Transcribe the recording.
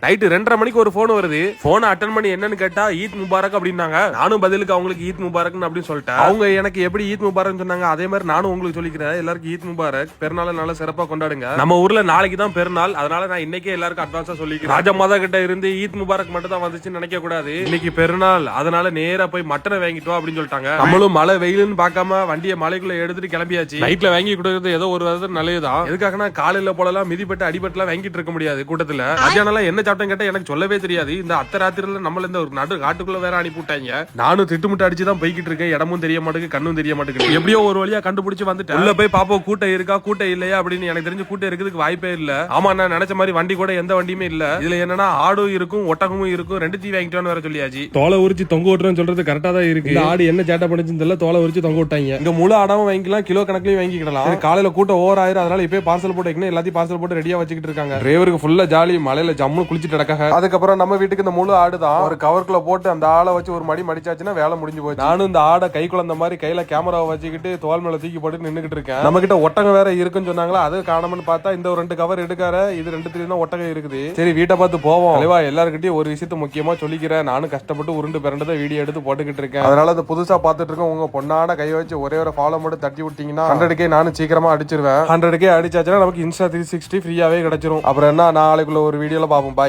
Night 2:30 மணிக்கு ஒரு phone வருது. போன் அட்டன் பண்ணி என்னன்னு கேட்டா ஈத் முபாரக் அப்படின்னாங்க. நானும் பதிலுக்கு அவங்களுக்கு ஈத் முபாரக் அப்படின்னு சொல்லிட்டேன். அவங்க எனக்கு எப்படி ஈத் முபாரக் சொன்னாங்க அதே மாதிரி நானும் உங்களுக்கு சொல்லிக்கிறேன். எல்லாருக்கும் ஈத் முபாரக். பெருநாள் நல்லா சிறப்பா கொண்டாடுங்க. நம்ம ஊர்ல நாளைக்கு தான் பெருநாள், அதனால நான் இன்னைக்கே எல்லாருக்கும் அட்வான்ஸா சொல்லிக்கிறேன். ராஜமாதா கிட்ட இருந்து ஈத் முபாரக் மட்டும் தான் வந்துச்சுன்னு நினைக்க கூடாது. இன்னைக்கு பெருநாள், அதனால நேரா போய் மட்டனை வாங்கிட்டு வா அப்படின்னு சொல்லிட்டாங்க. நம்மளும் மழை வெயிலுன்னு பார்க்காம வண்டியை மலைக்குள்ள எடுத்துட்டு கிளம்பியாச்சு. நைட்ல வாங்கி கொடுக்கறது ஏதோ ஒரு விதத்துல நல்லதுதான். எதுக்காகனா காலையில போலலாம் மிதிப்பட்டு அடிபட்டு எல்லாம் வாங்கிட்டு இருக்க முடியாது கூட்டத்துல. மத்தியானம் என்ன சாப்பிட்டேன் கேட்டா எனக்கு சொல்லவே தெரியாது. இந்த அத்தை ராத்திரில நம்மள இந்த ஒரு நடு காட்டுக்குள்ள வேற அனுப்பி விட்டாங்க. நானும் திட்டுமுட்டு அடிச்சுதான் போய்கிட்டு இருக்கேன். இடமும் தெரிய மாட்டேங்குது, கண்ணும் தெரிய மாட்டேங்குது. எப்படியோ ஒரு வழியா கண்டுபிடிச்சு வந்துட்டேன். உள்ள போய் பாப்போம் கூட்டம் இருக்கா கூட்டம் இல்லையா அப்படின்னு. எனக்கு தெரிஞ்சு கூட்டம் இருக்கிறதுக்கு வாய்ப்பே இல்ல. ஆமா, நான் நினைச்ச மாதிரி வண்டி கூட எந்த வண்டியுமே இல்ல. இதுல என்னன்னா ஆடும் இருக்கும் ஒட்டகமும் இருக்கும். ரெண்டு தீ வாங்கிட்டோன்னு வேற சொல்லியாச்சு. தோலை உரிச்சு தொங்க விட்டுறேன்னு சொல்றது கரெக்டா தான் இருக்கு. இந்த ஆடு என்ன சேட்டை பண்ணிச்சுன்னு தெரியல, தோலை உரிச்சு தொங்க விட்டாங்க. இங்க முழு ஆடாவும் வாங்கிக்கலாம், கிலோ கணக்குலயும் வாங்கிக்கலாம். காலையில கூட்டம் ஓவர் ஆயிரும், அதனால இப்பயே பார்சல் போட்டு வைக்கணும். எல்லாத்தையும் பார்சல் போட்டு ரெடியா வச்சுக்கிட்டு இருக்காங்க. டிரைவருக்கு ஃபுல்லா ஜாலி, மலையில ஜம்மு குளிச்சுட்டு நடக்காங்க. அதுக்கப்புறம் நம்ம வீட்டுக்கு இந்த முழு ஆடு தான் ஒரு கவர்க்குள்ள போட்டு அந்த ஆளை வச்சு ஒரு மடி மடிச்சாச்சுன்னா வேலை முடிஞ்சு போச்சு. நானும் இந்த ஆடை கை குழந்த மாதிரி கையில கேமராவை வச்சுக்கிட்டு தோல் மேல தூக்கி போட்டு நின்னுகிட்டு இருக்கேன். நம்ம கிட்ட ஒட்டகம் வேற இருக்குன்னு சொன்னாங்களா, அது காணாமன்னு பார்த்தா இந்த ஒரு 2 கவர் எடுக்காரு. இது 2 தான் ஒட்டகம் இருக்குது. சரி வீட்டை பார்த்து போவோம். எல்லாருக்கிட்டையும் ஒரு விஷயத்த முக்கியமா சொல்லிக்கிறேன். நானும் கஷ்டப்பட்டு உருண்டு பிறண்டதை வீடியோ எடுத்து போட்டுக்கிட்டு இருக்கேன். அதனால அந்த புதுசா பாத்துட்டு இருக்கேன். உங்க பொண்ணான கை வச்சு ஒரே ஒரு ஃபாலோ மட்டும் தட்டி விட்டீங்கன்னா 100K நானும் சீக்கிரமா அடிச்சிருவேன். 100K அடிச்சாச்சுன்னா நமக்கு Insta 360 ஃப்ரீயாவே கிடைச்சிரும். அப்புறம் என்ன, நாளைக்குள்ள ஒரு வீடியோல பாப்போம். பாய்.